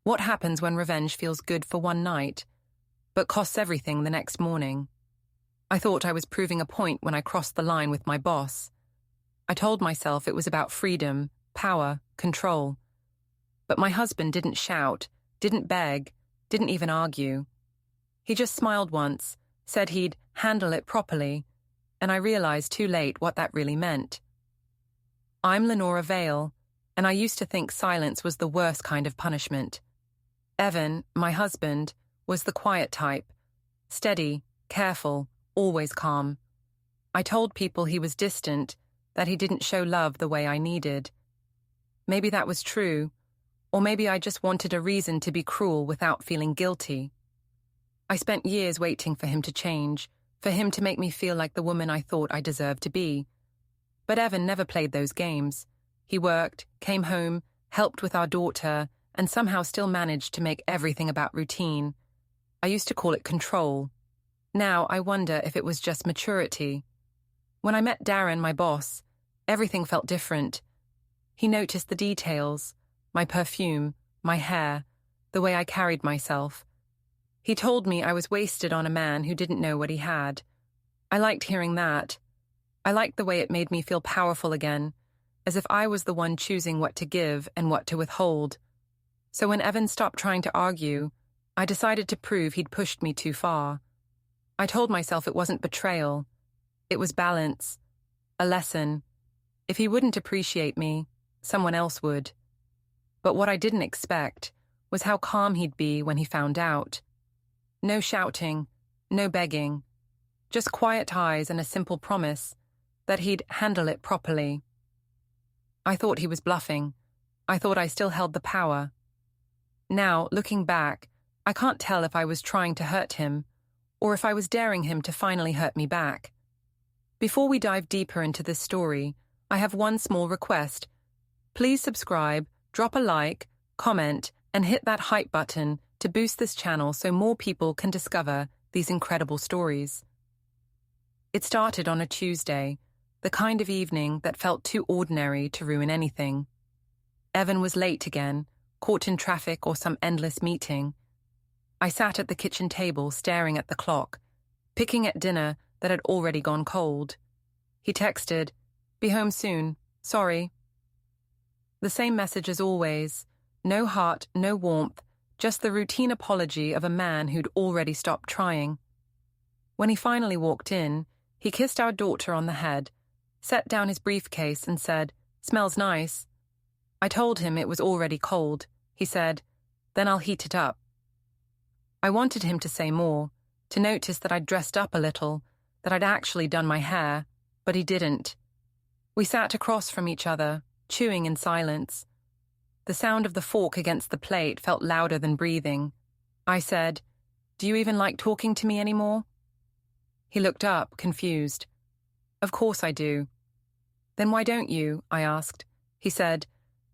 What happens when revenge feels good for one night, but costs everything the next morning? I thought I was proving a point when I crossed the line with my boss. I told myself it was about freedom, power, control. But my husband didn't shout, didn't beg, didn't even argue. He just smiled once, said he'd handle it properly, and I realized too late what that really meant. I'm Lenora Vale, and I used to think silence was the worst kind of punishment. Evan, my husband, was the quiet type, steady, careful, always calm. I told people he was distant, that he didn't show love the way I needed. Maybe that was true, or maybe I just wanted a reason to be cruel without feeling guilty. I spent years waiting for him to change, for him to make me feel like the woman I thought I deserved to be. But Evan never played those games. He worked, came home, helped with our daughter, and somehow still managed to make everything about routine. I used to call it control. Now I wonder if it was just maturity. When I met Darren, my boss, everything felt different. He noticed the details, my perfume, my hair, the way I carried myself. He told me I was wasted on a man who didn't know what he had. I liked hearing that. I liked the way it made me feel powerful again, as if I was the one choosing what to give and what to withhold. So when Evan stopped trying to argue, I decided to prove he'd pushed me too far. I told myself it wasn't betrayal. It was balance, a lesson. If he wouldn't appreciate me, someone else would. But what I didn't expect was how calm he'd be when he found out. No shouting, no begging, just quiet eyes and a simple promise that he'd handle it properly. I thought he was bluffing. I thought I still held the power. Now, looking back, I can't tell if I was trying to hurt him or if I was daring him to finally hurt me back. Before we dive deeper into this story, I have one small request. Please subscribe, drop a like, comment, and hit that hype button to boost this channel so more people can discover these incredible stories. It started on a Tuesday, the kind of evening that felt too ordinary to ruin anything. Evan was late again, caught in traffic or some endless meeting. I sat at the kitchen table staring at the clock, picking at dinner that had already gone cold. He texted, "Be home soon, sorry." The same message as always, no heart, no warmth, just the routine apology of a man who'd already stopped trying. When he finally walked in, he kissed our daughter on the head, set down his briefcase and said, "Smells nice." I told him it was already cold. He said, "Then I'll heat it up." I wanted him to say more, to notice that I'd dressed up a little, that I'd actually done my hair, but he didn't. We sat across from each other, chewing in silence. The sound of the fork against the plate felt louder than breathing. I said, "Do you even like talking to me anymore?" He looked up, confused. "Of course I do." "Then why don't you?" I asked. He said,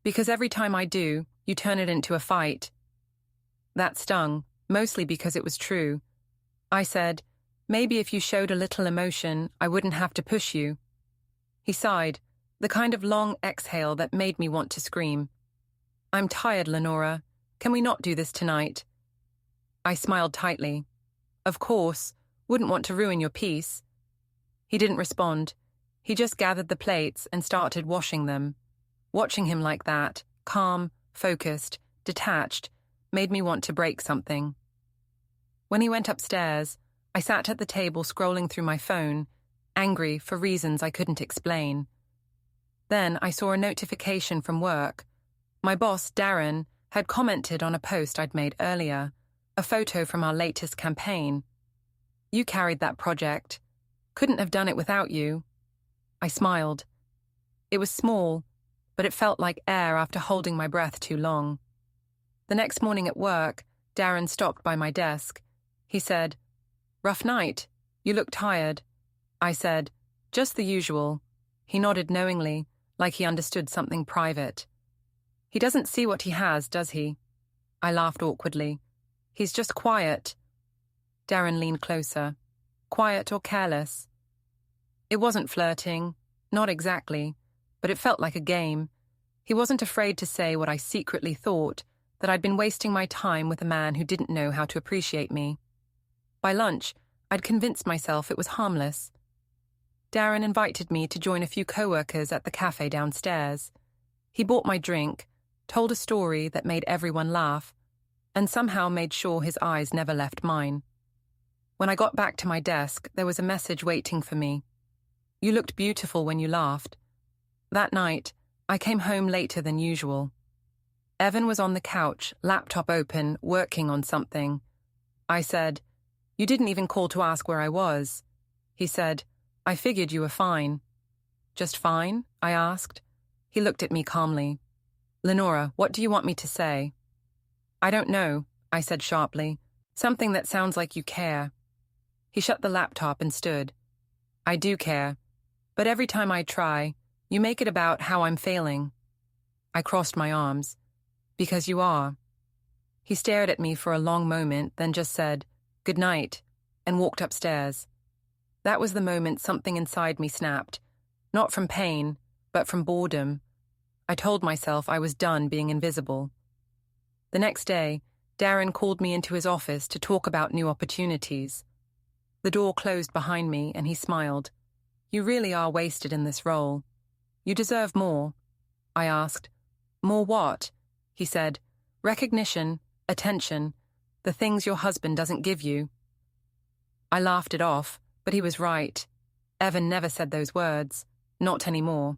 "Because every time I do, you turn it into a fight." That stung, mostly because it was true. I said, "Maybe if you showed a little emotion, I wouldn't have to push you." He sighed, the kind of long exhale that made me want to scream. "I'm tired, Lenora. Can we not do this tonight?" I smiled tightly. "Of course, wouldn't want to ruin your peace." He didn't respond. He just gathered the plates and started washing them. Watching him like that, calm, focused, detached, made me want to break something. When he went upstairs, I sat at the table scrolling through my phone, angry for reasons I couldn't explain. Then I saw a notification from work. My boss, Darren, had commented on a post I'd made earlier, a photo from our latest campaign. "You carried that project. Couldn't have done it without you." I smiled. It was small, but it felt like air after holding my breath too long. The next morning at work, Darren stopped by my desk. He said, "Rough night. You look tired." I said, "Just the usual." He nodded knowingly, like he understood something private. "He doesn't see what he has, does he?" I laughed awkwardly. "He's just quiet." Darren leaned closer. "Quiet or careless?" It wasn't flirting, not exactly, but it felt like a game. He wasn't afraid to say what I secretly thought, that I'd been wasting my time with a man who didn't know how to appreciate me. By lunch, I'd convinced myself it was harmless. Darren invited me to join a few co-workers at the cafe downstairs. He bought my drink, told a story that made everyone laugh, and somehow made sure his eyes never left mine. When I got back to my desk, there was a message waiting for me. "You looked beautiful when you laughed." That night, I came home later than usual. Evan was on the couch, laptop open, working on something. I said, "You didn't even call to ask where I was." He said, "I figured you were fine." "Just fine?" I asked. He looked at me calmly. "Lenora, what do you want me to say?" "I don't know," I said sharply. "Something that sounds like you care." He shut the laptop and stood. "I do care, but every time I try, you make it about how I'm failing." I crossed my arms. "Because you are." He stared at me for a long moment, then just said, "Good night," and walked upstairs. That was the moment something inside me snapped, not from pain, but from boredom. I told myself I was done being invisible. The next day, Darren called me into his office to talk about new opportunities. The door closed behind me and he smiled. "You really are wasted in this role. You deserve more." I asked, "More what?" He said, "Recognition, attention, the things your husband doesn't give you." I laughed it off, but he was right. Evan never said those words, not anymore.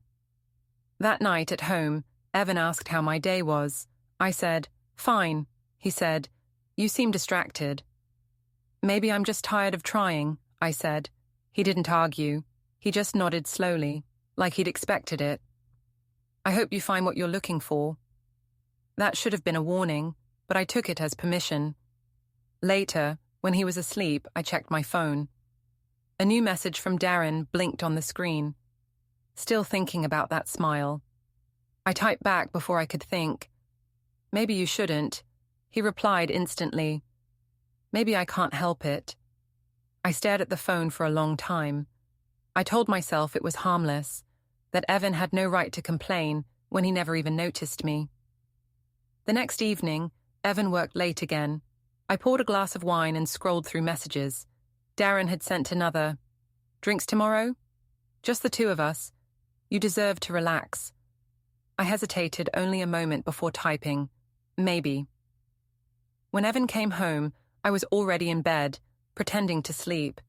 That night at home, Evan asked how my day was. I said, "Fine." He said, "You seem distracted." "Maybe I'm just tired of trying," I said. He didn't argue. He just nodded slowly, like he'd expected it. "I hope you find what you're looking for." That should have been a warning, but I took it as permission. Later, when he was asleep, I checked my phone. A new message from Darren blinked on the screen. Still thinking about that smile. I typed back before I could think. "Maybe you shouldn't." He replied instantly. "Maybe I can't help it." I stared at the phone for a long time. I told myself it was harmless, that Evan had no right to complain when he never even noticed me. The next evening, Evan worked late again. I poured a glass of wine and scrolled through messages. Darren had sent another. "Drinks tomorrow? Just the two of us. You deserve to relax." I hesitated only a moment before typing, "Maybe." When Evan came home, I was already in bed, pretending to sleep.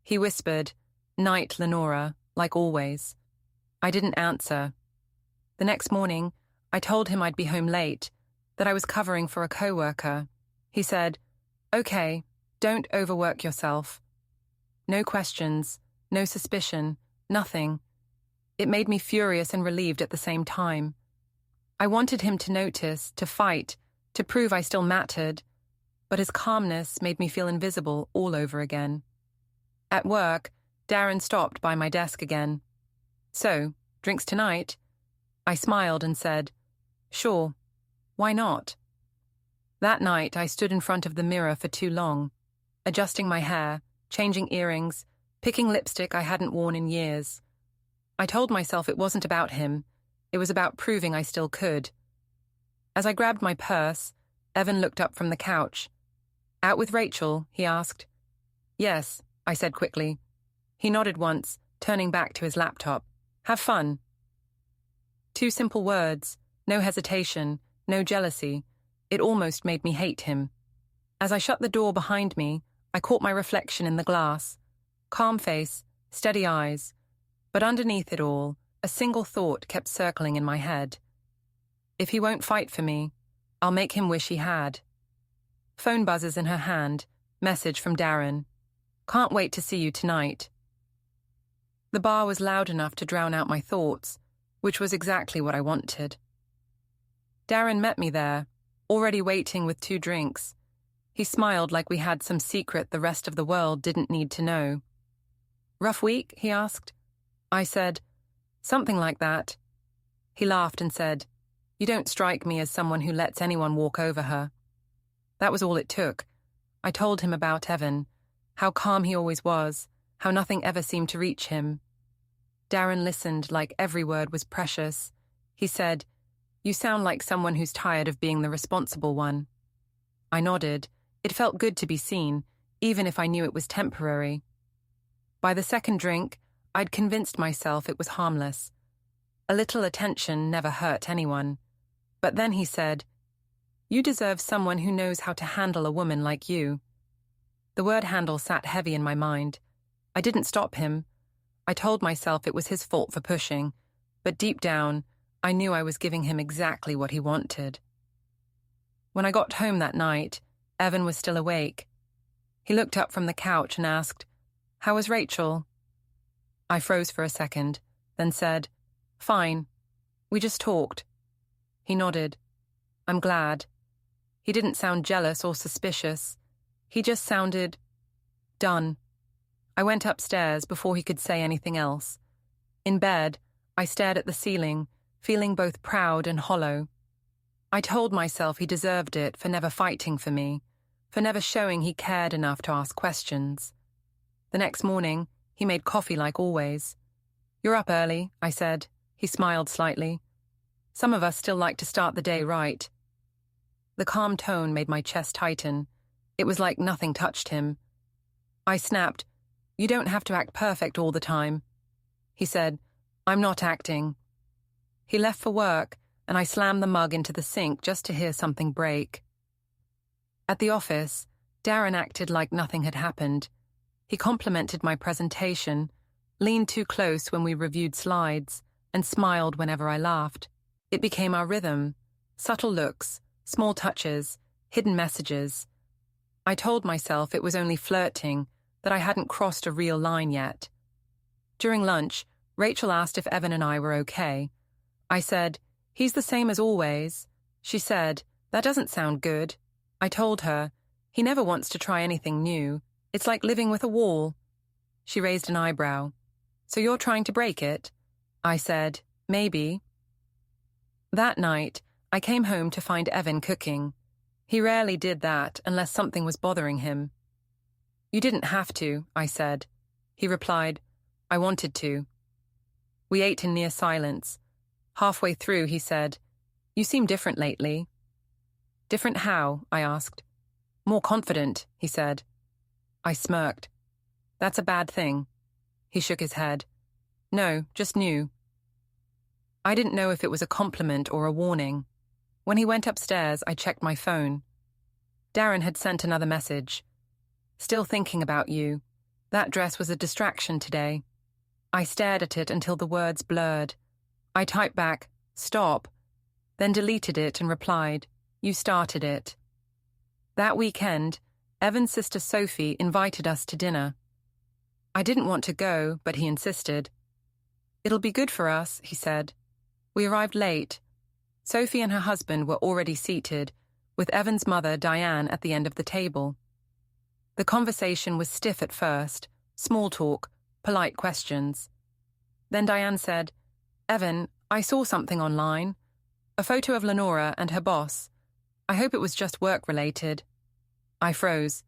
He whispered, "Night, Lenora," like always. I didn't answer. The next morning, I told him I'd be home late, that I was covering for a co-worker. He said, "Okay, don't overwork yourself." No questions, no suspicion, nothing. It made me furious and relieved at the same time. I wanted him to notice, to fight, to prove I still mattered, but his calmness made me feel invisible all over again. At work, Darren stopped by my desk again. "So, drinks tonight?" I smiled and said, "Sure. Why not?" That night, I stood in front of the mirror for too long, adjusting my hair, changing earrings, picking lipstick I hadn't worn in years. I told myself it wasn't about him. It was about proving I still could. As I grabbed my purse, Evan looked up from the couch. "Out with Rachel?" he asked. "Yes," I said quickly. He nodded once, turning back to his laptop. "Have fun." Two simple words, no hesitation, no jealousy. It almost made me hate him. As I shut the door behind me, I caught my reflection in the glass. Calm face, steady eyes. But underneath it all, a single thought kept circling in my head. If he won't fight for me, I'll make him wish he had. Phone buzzes in her hand, message from Darren. "Can't wait to see you tonight." The bar was loud enough to drown out my thoughts, which was exactly what I wanted. Darren met me there, already waiting with 2 drinks. He smiled like we had some secret the rest of the world didn't need to know. "Rough week?" he asked. I said, "Something like that." He laughed and said, "You don't strike me as someone who lets anyone walk over her." That was all it took. I told him about Evan, how calm he always was, how nothing ever seemed to reach him. Darren listened like every word was precious. He said, You sound like someone who's tired of being the responsible one. I nodded. It felt good to be seen, even if I knew it was temporary. By the second drink, I'd convinced myself it was harmless. A little attention never hurt anyone. But then he said, "You deserve someone who knows how to handle a woman like you." The word handle sat heavy in my mind. I didn't stop him. I told myself it was his fault for pushing, but deep down, I knew I was giving him exactly what he wanted. When I got home that night, Evan was still awake. He looked up from the couch and asked, "How was Rachel?" I froze for a second, then said, "Fine. We just talked." He nodded. "I'm glad." He didn't sound jealous or suspicious. He just sounded done. I went upstairs before he could say anything else. In bed, I stared at the ceiling, feeling both proud and hollow. I told myself he deserved it for never fighting for me, for never showing he cared enough to ask questions. The next morning, he made coffee like always. "You're up early," I said. He smiled slightly. "Some of us still like to start the day right." The calm tone made my chest tighten. It was like nothing touched him. I snapped, "You don't have to act perfect all the time." He said, "I'm not acting." He left for work, and I slammed the mug into the sink just to hear something break. At the office, Darren acted like nothing had happened. He complimented my presentation, leaned too close when we reviewed slides, and smiled whenever I laughed. It became our rhythm. Subtle looks, small touches, hidden messages. I told myself it was only flirting, that I hadn't crossed a real line yet. During lunch, Rachel asked if Evan and I were okay. I said, "He's the same as always." She said, "That doesn't sound good." I told her, "He never wants to try anything new. It's like living with a wall." She raised an eyebrow. "So you're trying to break it?" I said, "Maybe." That night, I came home to find Evan cooking. He rarely did that unless something was bothering him. "You didn't have to," I said. He replied, "I wanted to." We ate in near silence. Halfway through, he said, "You seem different lately." "Different how?" I asked. "More confident," he said. I smirked. "That's a bad thing." He shook his head. "No, just new." I didn't know if it was a compliment or a warning. When he went upstairs, I checked my phone. Darren had sent another message. "Still thinking about you. That dress was a distraction today." I stared at it until the words blurred. I typed back, "Stop," then deleted it and replied, "You started it." That weekend, Evan's sister Sophie invited us to dinner. I didn't want to go, but he insisted. "It'll be good for us," he said. We arrived late. Sophie and her husband were already seated, with Evan's mother, Diane, at the end of the table. The conversation was stiff at first, small talk, polite questions. Then Diane said, "Evan, I saw something online. A photo of Lenora and her boss. I hope it was just work-related." I froze.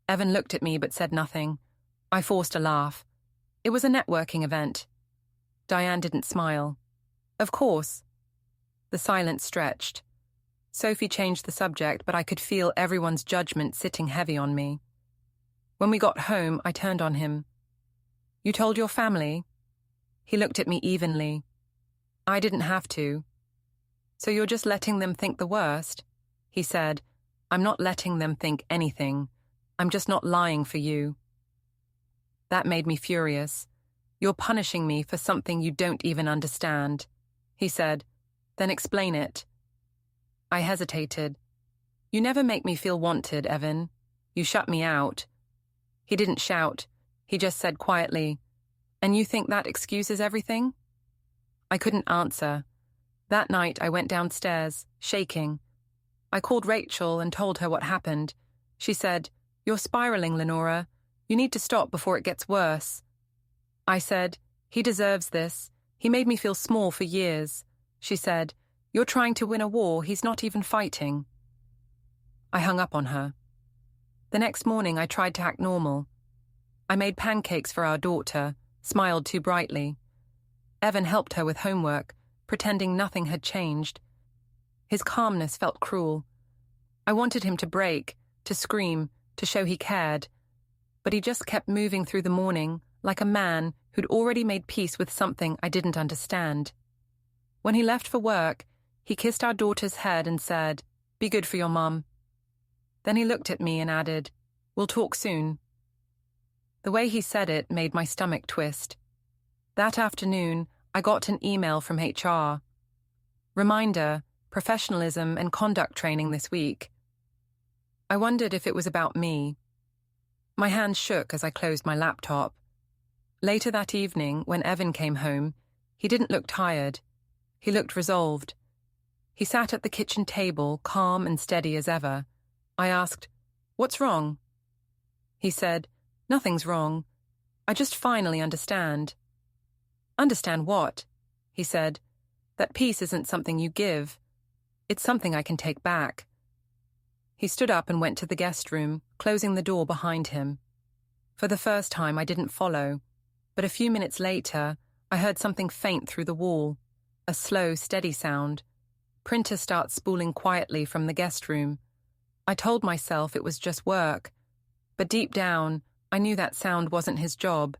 Evan looked at me but said nothing. I forced a laugh. It was a networking event. Diane didn't smile. "Of course." The silence stretched. Sophie changed the subject, but I could feel everyone's judgment sitting heavy on me. When we got home, I turned on him. "You told your family?" He looked at me evenly. "I didn't have to." "So you're just letting them think the worst?" He said, "I'm not letting them think anything. I'm just not lying for you." That made me furious. "You're punishing me for something you don't even understand." He said, "Then explain it." I hesitated. "You never make me feel wanted, Evan. You shut me out." He didn't shout. He just said quietly, "And you think that excuses everything?" I couldn't answer. That night I went downstairs, shaking. I called Rachel and told her what happened. She said, "You're spiraling, Lenora. You need to stop before it gets worse." I said, "He deserves this. He made me feel small for years." She said, "You're trying to win a war he's not even fighting." I hung up on her. The next morning I tried to act normal. I made pancakes for our daughter, smiled too brightly. Evan helped her with homework, pretending nothing had changed. His calmness felt cruel. I wanted him to break, to scream, to show he cared. But he just kept moving through the morning like a man who'd already made peace with something I didn't understand. When he left for work, he kissed our daughter's head and said, "Be good for your mum." Then he looked at me and added, "We'll talk soon." The way he said it made my stomach twist. That afternoon, I got an email from HR. Reminder, professionalism and conduct training this week. I wondered if it was about me. My hands shook as I closed my laptop. Later that evening, when Evan came home, he didn't look tired. He looked resolved. He sat at the kitchen table, calm and steady as ever. I asked, "What's wrong?" He said, "Nothing's wrong. I just finally understand." "Understand what?" He said, "That peace isn't something you give. It's something I can take back." He stood up and went to the guest room, closing the door behind him. For the first time, I didn't follow, but a few minutes later, I heard something faint through the wall, a slow, steady sound. Printer starts spooling quietly from the guest room. I told myself it was just work, but deep down, I knew that sound wasn't his job.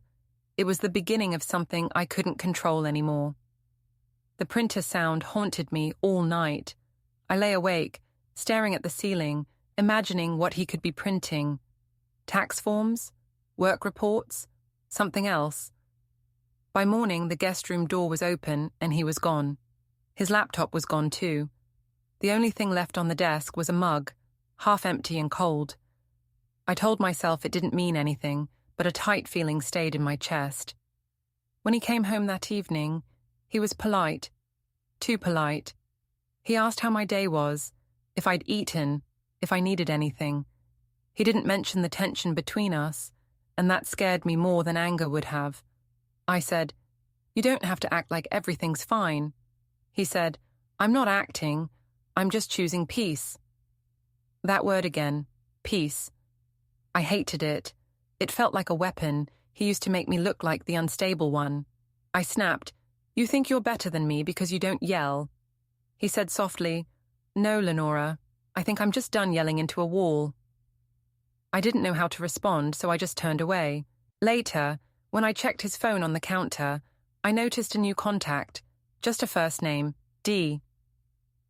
It was the beginning of something I couldn't control anymore. The printer sound haunted me all night. I lay awake, staring at the ceiling, imagining what he could be printing. Tax forms? Work reports? Something else? By morning, the guest room door was open and he was gone. His laptop was gone too. The only thing left on the desk was a mug, half empty and cold. I told myself it didn't mean anything, but a tight feeling stayed in my chest. When he came home that evening, he was polite. Too polite. He asked how my day was, if I'd eaten, if I needed anything. He didn't mention the tension between us, and that scared me more than anger would have. I said, "You don't have to act like everything's fine." He said, "I'm not acting, I'm just choosing peace." That word again, peace. I hated it. It felt like a weapon. He used to make me look like the unstable one. I snapped, "You think you're better than me because you don't yell." He said softly, "No, Lenora, I think I'm just done yelling into a wall." I didn't know how to respond, so I just turned away. Later, when I checked his phone on the counter, I noticed a new contact, just a first name, D.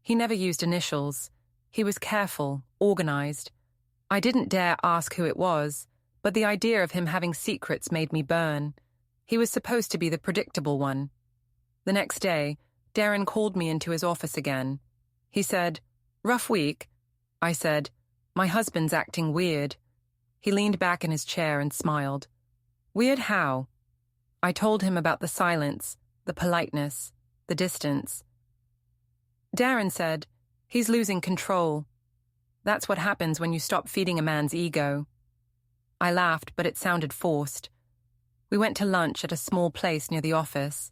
He never used initials. He was careful, organized. I didn't dare ask who it was, but the idea of him having secrets made me burn. He was supposed to be the predictable one. The next day, Darren called me into his office again. He said, "Rough week?" I said, "My husband's acting weird." He leaned back in his chair and smiled. "Weird how?" I told him about the silence, the politeness, the distance. Darren said, "He's losing control. That's what happens when you stop feeding a man's ego." I laughed, but it sounded forced. We went to lunch at a small place near the office.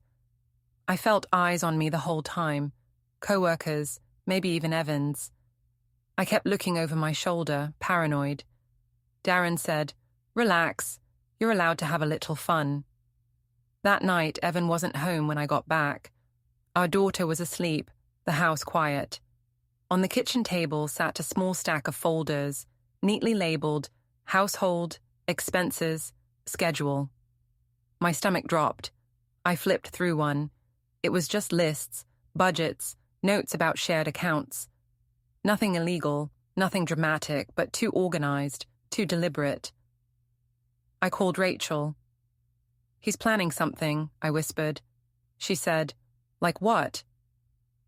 I felt eyes on me the whole time, co-workers, maybe even Evans. I kept looking over my shoulder, paranoid. Darren said, "Relax, you're allowed to have a little fun." That night, Evan wasn't home when I got back. Our daughter was asleep, the house quiet. On the kitchen table sat a small stack of folders, neatly labeled household, expenses, schedule. My stomach dropped. I flipped through one. It was just lists, budgets, notes about shared accounts. Nothing illegal, nothing dramatic, but too organized, too deliberate. I called Rachel. "He's planning something," I whispered. She said, "Like what?"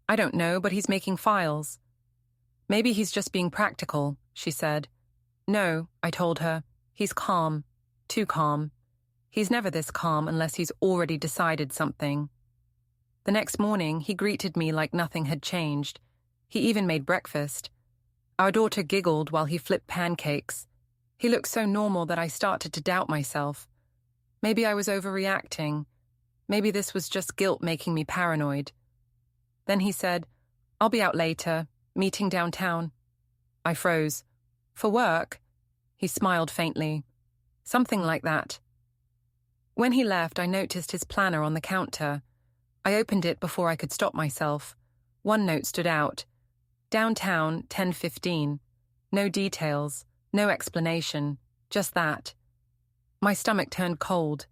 "I don't know, but he's making files." "Maybe he's just being practical," she said. "No," I told her. "He's calm. Too calm. He's never this calm unless he's already decided something." The next morning, he greeted me like nothing had changed. He even made breakfast. Our daughter giggled while he flipped pancakes. He looked so normal that I started to doubt myself. Maybe I was overreacting. Maybe this was just guilt making me paranoid. Then he said, "I'll be out later, meeting downtown." I froze. "For work?" He smiled faintly. "Something like that." When he left, I noticed his planner on the counter. I opened it before I could stop myself. One note stood out. Downtown, 10:15. No details, no explanation, just that. My stomach turned cold.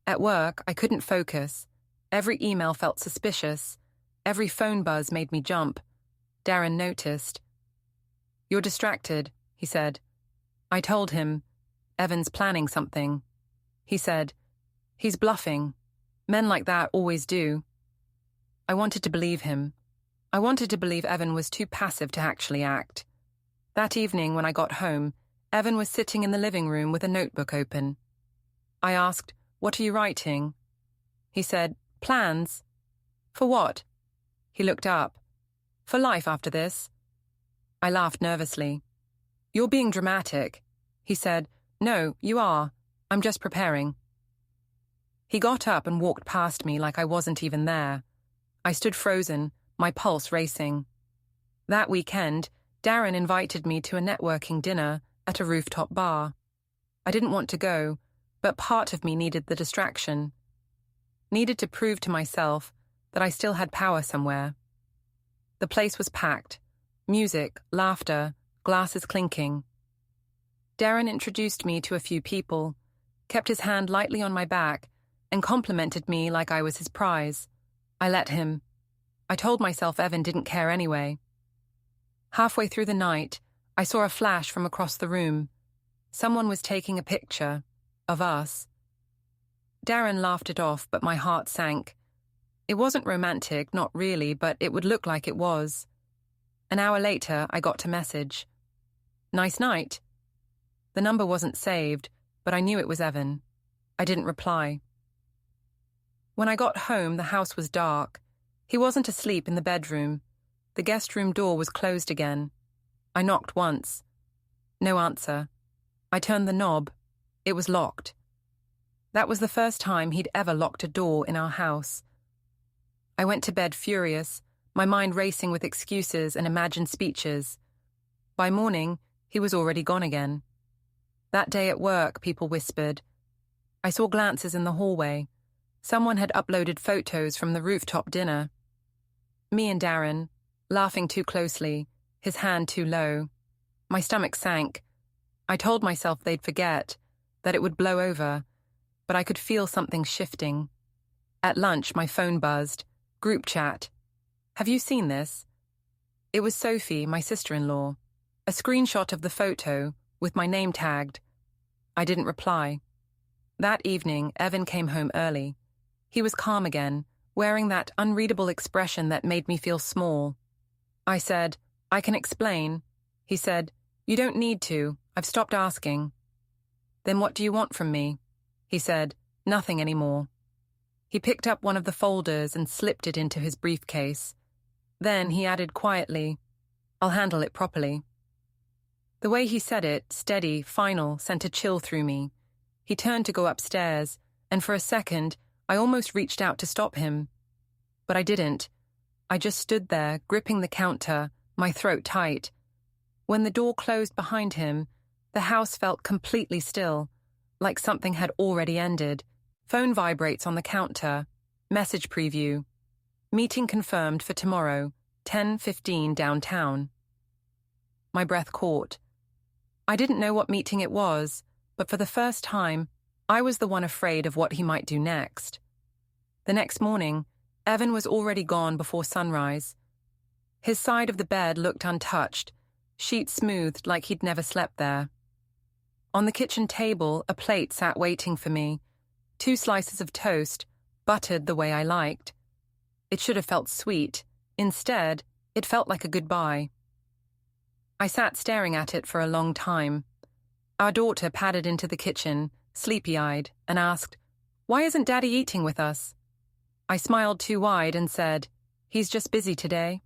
At work, I couldn't focus. Every email felt suspicious. Every phone buzz made me jump. Darren noticed. "You're distracted," he said. I told him, "Evan's planning something." He said, "He's bluffing. Men like that always do." I wanted to believe him. I wanted to believe Evan was too passive to actually act. That evening when I got home, Evan was sitting in the living room with a notebook open. I asked, "What are you writing?" He said, "Plans." "For what?" He looked up. "For life after this." I laughed nervously. "You're being dramatic." He said, "No, you are. I'm just preparing." He got up and walked past me like I wasn't even there. I stood frozen, my pulse racing. That weekend, Darren invited me to a networking dinner at a rooftop bar. I didn't want to go, but part of me needed the distraction. Needed to prove to myself that I still had power somewhere. The place was packed. Music, laughter, glasses clinking. Darren introduced me to a few people, kept his hand lightly on my back, and complimented me like I was his prize. I let him. I told myself Evan didn't care anyway. Halfway through the night, I saw a flash from across the room. Someone was taking a picture of us. Darren laughed it off, but my heart sank. It wasn't romantic, not really, but it would look like it was. An hour later, I got a message. "Nice night." The number wasn't saved, but I knew it was Evan. I didn't reply. When I got home, the house was dark. He wasn't asleep in the bedroom. The guest room door was closed again. I knocked once. No answer. I turned the knob. It was locked. That was the first time he'd ever locked a door in our house. I went to bed furious, my mind racing with excuses and imagined speeches. By morning, he was already gone again. That day at work, people whispered. I saw glances in the hallway. Someone had uploaded photos from the rooftop dinner. Me and Darren, laughing too closely, his hand too low. My stomach sank. I told myself they'd forget, that it would blow over, but I could feel something shifting. At lunch, my phone buzzed. Group chat. "Have you seen this?" It was Sophie, my sister-in-law. A screenshot of the photo, with my name tagged. I didn't reply. That evening, Evan came home early. He was calm again, wearing that unreadable expression that made me feel small. I said, "I can explain." He said, "You don't need to. I've stopped asking." "Then what do you want from me?" He said, "Nothing anymore." He picked up one of the folders and slipped it into his briefcase. Then he added quietly, "I'll handle it properly." The way he said it, steady, final, sent a chill through me. He turned to go upstairs, and for a second, I almost reached out to stop him. But I didn't. I just stood there, gripping the counter, my throat tight. When the door closed behind him, the house felt completely still, like something had already ended. Phone vibrates on the counter. Message preview. Meeting confirmed for tomorrow, 10:15 downtown. My breath caught. I didn't know what meeting it was, but for the first time, I was the one afraid of what he might do next. The next morning, Evan was already gone before sunrise. His side of the bed looked untouched, sheets smoothed like he'd never slept there. On the kitchen table, a plate sat waiting for me. 2 slices of toast, buttered the way I liked. It should have felt sweet. Instead, it felt like a goodbye. I sat staring at it for a long time. Our daughter padded into the kitchen, sleepy-eyed, and asked, "Why isn't Daddy eating with us?" I smiled too wide and said, "He's just busy today."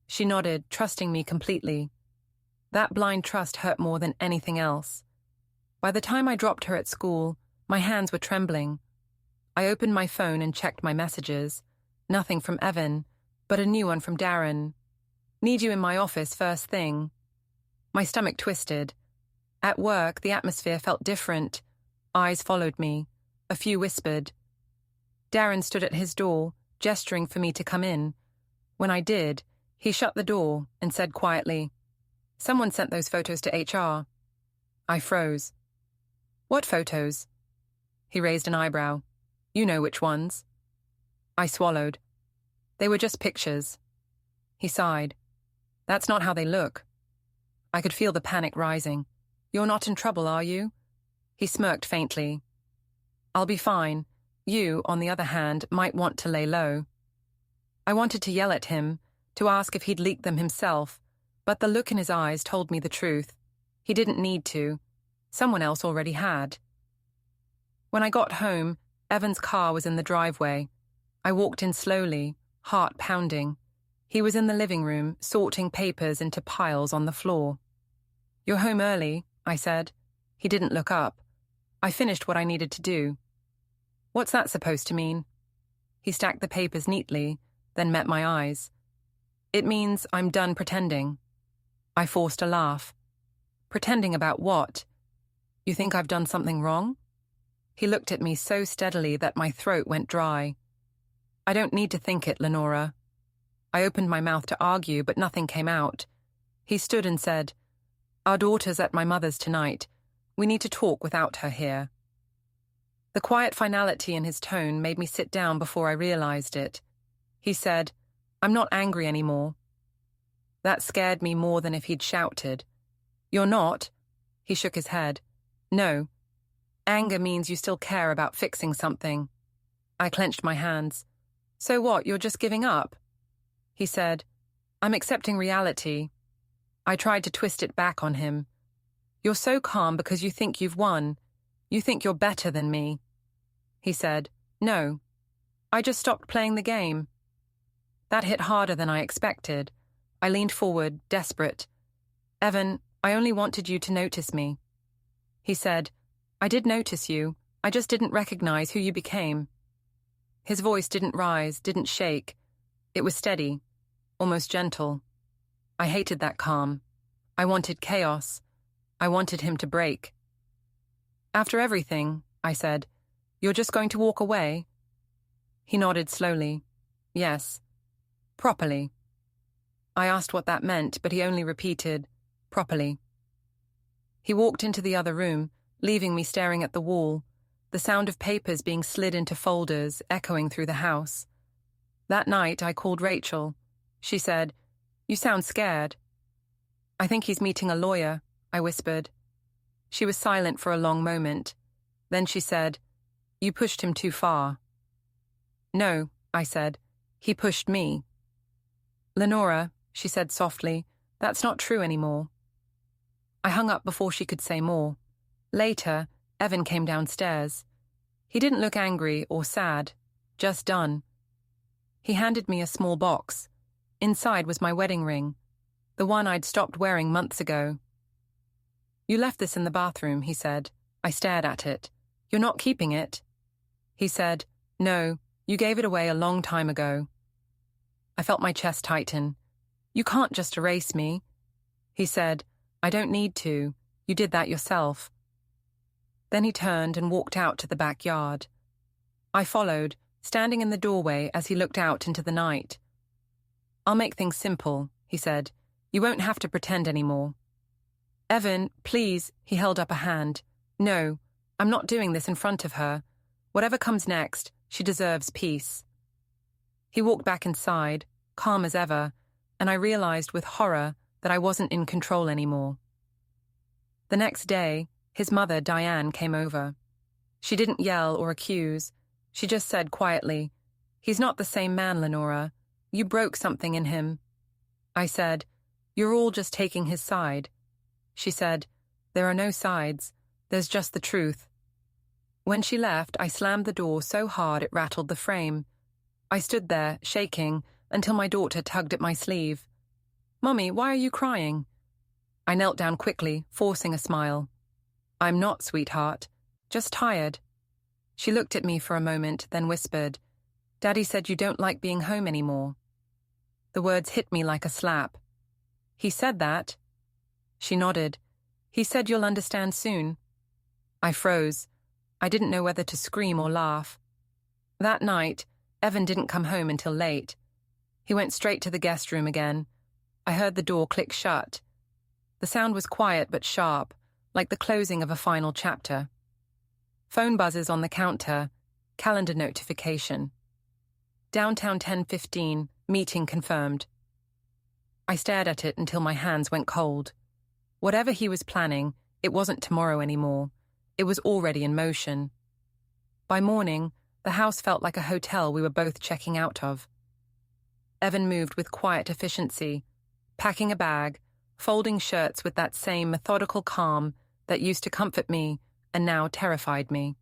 She nodded, trusting me completely. That blind trust hurt more than anything else. By the time I dropped her at school, my hands were trembling. I opened my phone and checked my messages. Nothing from Evan, but a new one from Darren. "Need you in my office first thing." My stomach twisted. At work, the atmosphere felt different. Eyes followed me. A few whispered. Darren stood at his door, gesturing for me to come in. When I did, He shut the door and said quietly, "Someone sent those photos to HR." I froze. "What photos?" He raised an eyebrow. "You know which ones." I swallowed. "They were just pictures." He sighed. "That's not how they look." I could feel the panic rising. "You're not in trouble, are you?" He smirked faintly. "I'll be fine. You, on the other hand, might want to lay low." I wanted to yell at him, to ask if he'd leaked them himself, but the look in his eyes told me the truth. He didn't need to. Someone else already had. When I got home, Evan's car was in the driveway. I walked in slowly, heart pounding. He was in the living room, sorting papers into piles on the floor. "You're home early," I said. He didn't look up. I finished what I needed to do. "What's that supposed to mean?" He stacked the papers neatly, then met my eyes. "It means I'm done pretending." I forced a laugh. "Pretending about what? You think I've done something wrong?" He looked at me so steadily that my throat went dry. "I don't need to think it, Lenora." I opened my mouth to argue, but nothing came out. He stood and said, "Our daughter's at my mother's tonight. We need to talk without her here." The quiet finality in his tone made me sit down before I realized it. He said, "I'm not angry anymore." That scared me more than if he'd shouted. "You're not?" He shook his head. "No. Anger means you still care about fixing something." I clenched my hands. "So what, you're just giving up?" He said, "I'm accepting reality." I tried to twist it back on him. "You're so calm because you think you've won. You think you're better than me." He said, "No. I just stopped playing the game." That hit harder than I expected. I leaned forward, desperate. "Evan, I only wanted you to notice me." He said, "I did notice you. I just didn't recognize who you became." His voice didn't rise, didn't shake. It was steady, almost gentle. I hated that calm. I wanted chaos. I wanted him to break. "After everything," I said, "you're just going to walk away?" He nodded slowly. "Yes. Properly." I asked what that meant, but he only repeated, "Properly." He walked into the other room, leaving me staring at the wall, the sound of papers being slid into folders echoing through the house. That night I called Rachel. She said, "You sound scared." "I think he's meeting a lawyer," I whispered. She was silent for a long moment. Then she said, "You pushed him too far." "No," I said. "He pushed me." "Lenora," she said softly, "that's not true anymore." I hung up before she could say more. Later, Evan came downstairs. He didn't look angry or sad, just done. He handed me a small box. Inside was my wedding ring, the one I'd stopped wearing months ago. "You left this in the bathroom," he said. I stared at it. "You're not keeping it?" He said, "No, you gave it away a long time ago." I felt my chest tighten. "You can't just erase me." He said, "I don't need to. You did that yourself." Then he turned and walked out to the backyard. I followed, standing in the doorway as he looked out into the night. "I'll make things simple," he said. "You won't have to pretend anymore." "Evan, please," he held up a hand. "No, I'm not doing this in front of her. Whatever comes next, she deserves peace." He walked back inside, calm as ever, and I realized with horror that I wasn't in control anymore. The next day, his mother, Diane, came over. She didn't yell or accuse. She just said quietly, "He's not the same man, Lenora. You broke something in him." I said, "You're all just taking his side." She said, "There are no sides. There's just the truth." When she left, I slammed the door so hard it rattled the frame. I stood there, shaking, until my daughter tugged at my sleeve. "Mummy, why are you crying?" I knelt down quickly, forcing a smile. "I'm not, sweetheart. Just tired." She looked at me for a moment, then whispered, "Daddy said you don't like being home anymore." The words hit me like a slap. "He said that?" She nodded. "He said you'll understand soon." I froze. I didn't know whether to scream or laugh. That night, Evan didn't come home until late. He went straight to the guest room again. I heard the door click shut. The sound was quiet but sharp, like the closing of a final chapter. Phone buzzes on the counter, calendar notification. Downtown 10:15, meeting confirmed. I stared at it until my hands went cold. Whatever he was planning, it wasn't tomorrow anymore. It was already in motion. By morning, the house felt like a hotel we were both checking out of. Evan moved with quiet efficiency, packing a bag, folding shirts with that same methodical calm that used to comfort me and now terrified me.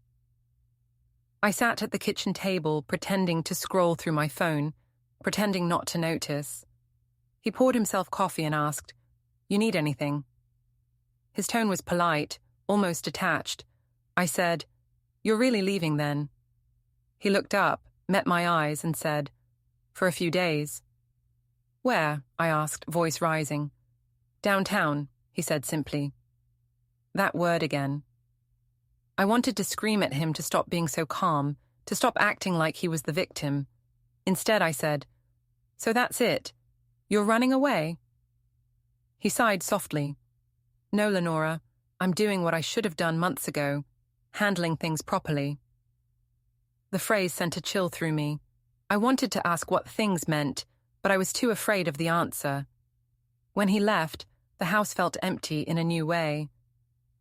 I sat at the kitchen table, pretending to scroll through my phone, pretending not to notice. He poured himself coffee and asked, "You need anything?" His tone was polite, almost detached. I said, "You're really leaving then?" He looked up, met my eyes, and said, "For a few days." "Where?" I asked, voice rising. "Downtown," he said simply. That word again. I wanted to scream at him to stop being so calm, to stop acting like he was the victim. Instead, I said, "So that's it? You're running away?" He sighed softly. "No, Lenora, I'm doing what I should have done months ago, handling things properly." The phrase sent a chill through me. I wanted to ask what things meant, but I was too afraid of the answer. When he left, the house felt empty in a new way.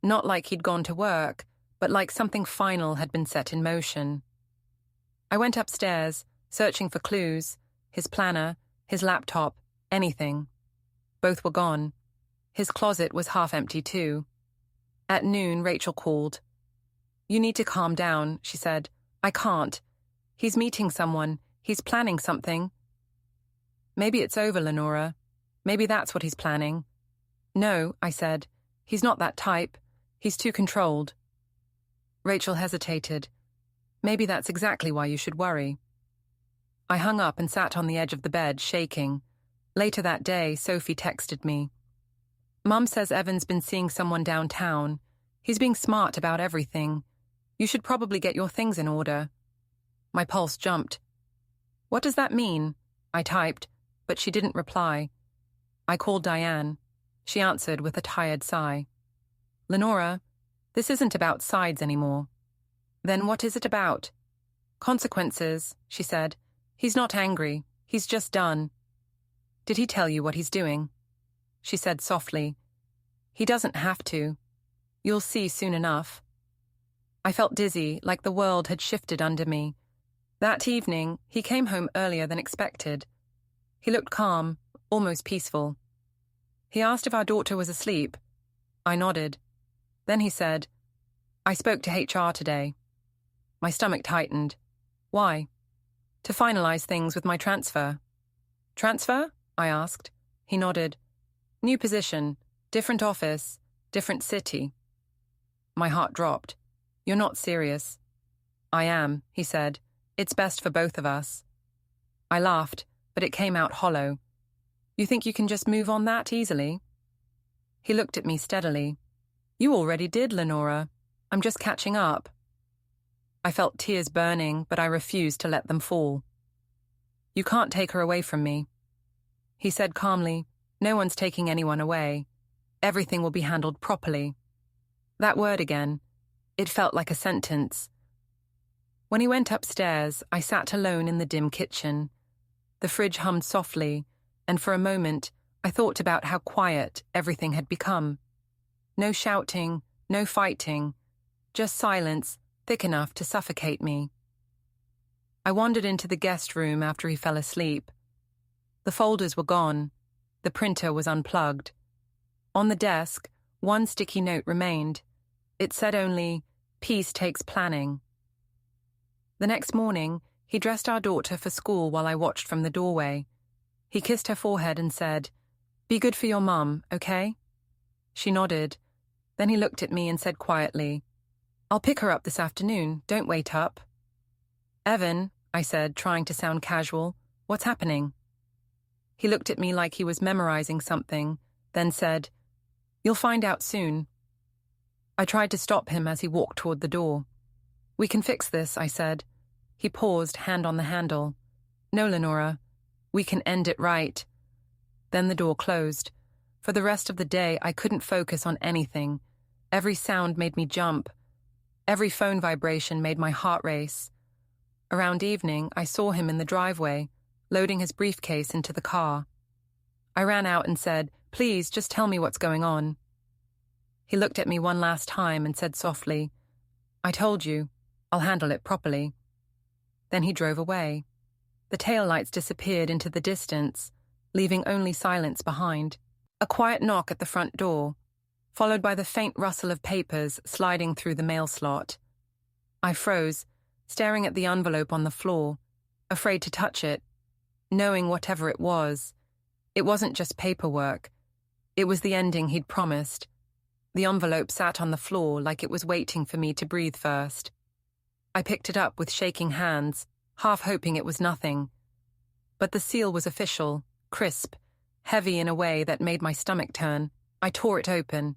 Not like he'd gone to work, but like something final had been set in motion. I went upstairs, searching for clues, his planner, his laptop, anything. Both were gone. His closet was half empty too. At noon, Rachel called. "You need to calm down," she said. "I can't. He's meeting someone. He's planning something." "Maybe it's over, Lenora. Maybe that's what he's planning." "No," I said. "He's not that type. He's too controlled." Rachel hesitated. "Maybe that's exactly why you should worry." I hung up and sat on the edge of the bed, shaking. Later that day, Sophie texted me. "Mum says Evan's been seeing someone downtown. He's being smart about everything. You should probably get your things in order." My pulse jumped. "What does that mean?" I typed, but she didn't reply. I called Diane. She answered with a tired sigh. "Lenora, this isn't about sides anymore." "Then what is it about?" "Consequences," she said. "He's not angry. He's just done." "Did he tell you what he's doing?" She said softly. "He doesn't have to. You'll see soon enough." I felt dizzy, like the world had shifted under me. That evening, he came home earlier than expected. He looked calm, almost peaceful. He asked if our daughter was asleep. I nodded. Then he said, "I spoke to HR today." My stomach tightened. "Why?" "To finalize things with my transfer." "Transfer?" I asked. He nodded. "New position, different office, different city." My heart dropped. "You're not serious." "I am," he said. "It's best for both of us." I laughed, but it came out hollow. "You think you can just move on that easily?" He looked at me steadily. "You already did, Lenora. I'm just catching up." I felt tears burning, but I refused to let them fall. "You can't take her away from me." He said calmly, "No one's taking anyone away. Everything will be handled properly." That word again. It felt like a sentence. When he went upstairs, I sat alone in the dim kitchen. The fridge hummed softly, and for a moment, I thought about how quiet everything had become. No shouting, no fighting, just silence thick enough to suffocate me. I wandered into the guest room after he fell asleep. The folders were gone. The printer was unplugged. On the desk, one sticky note remained. It said only, "Peace takes planning." The next morning, he dressed our daughter for school while I watched from the doorway. He kissed her forehead and said, "Be good for your mum, okay?" She nodded. Then he looked at me and said quietly, "I'll pick her up this afternoon, don't wait up." "Evan," I said, trying to sound casual, "what's happening?" He looked at me like he was memorizing something, then said, "You'll find out soon." I tried to stop him as he walked toward the door. "We can fix this," I said. He paused, hand on the handle. "No, Lenora. We can end it right. Then the door closed. For the rest of the day, I couldn't focus on anything. Every sound made me jump. Every phone vibration made my heart race. Around evening, I saw him in the driveway, loading his briefcase into the car. I ran out and said, "Please, just tell me what's going on." He looked at me one last time and said softly, "I told you, I'll handle it properly." Then he drove away. The taillights disappeared into the distance, leaving only silence behind. A quiet knock at the front door, followed by the faint rustle of papers sliding through the mail slot. I froze, staring at the envelope on the floor, afraid to touch it, knowing whatever it wasn't just paperwork. It was the ending he'd promised. The envelope sat on the floor like it was waiting for me to breathe first. I picked it up with shaking hands, half hoping it was nothing. But the seal was official, crisp, heavy in a way that made my stomach turn. I tore it open.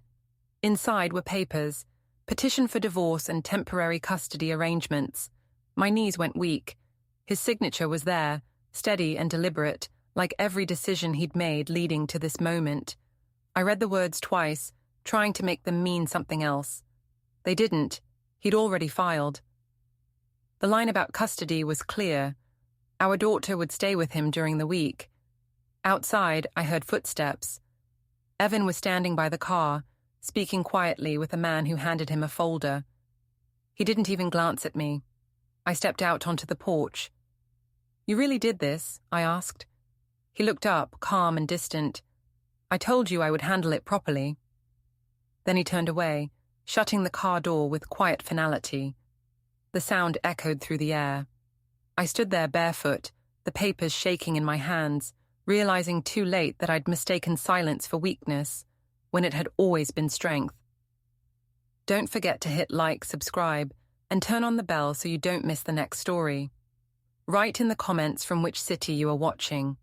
Inside were papers, petition for divorce and temporary custody arrangements. My knees went weak. His signature was there, steady and deliberate, like every decision he'd made leading to this moment. I read the words twice, trying to make them mean something else. They didn't. He'd already filed. The line about custody was clear. Our daughter would stay with him during the week. Outside, I heard footsteps. Evan was standing by the car, speaking quietly with a man who handed him a folder. He didn't even glance at me. I stepped out onto the porch. "You really did this?" I asked. He looked up, calm and distant. "I told you I would handle it properly." Then he turned away, shutting the car door with quiet finality. The sound echoed through the air. I stood there barefoot, the papers shaking in my hands, realizing too late that I'd mistaken silence for weakness, when it had always been strength. Don't forget to hit like, subscribe, and turn on the bell so you don't miss the next story. Write in the comments from which city you are watching.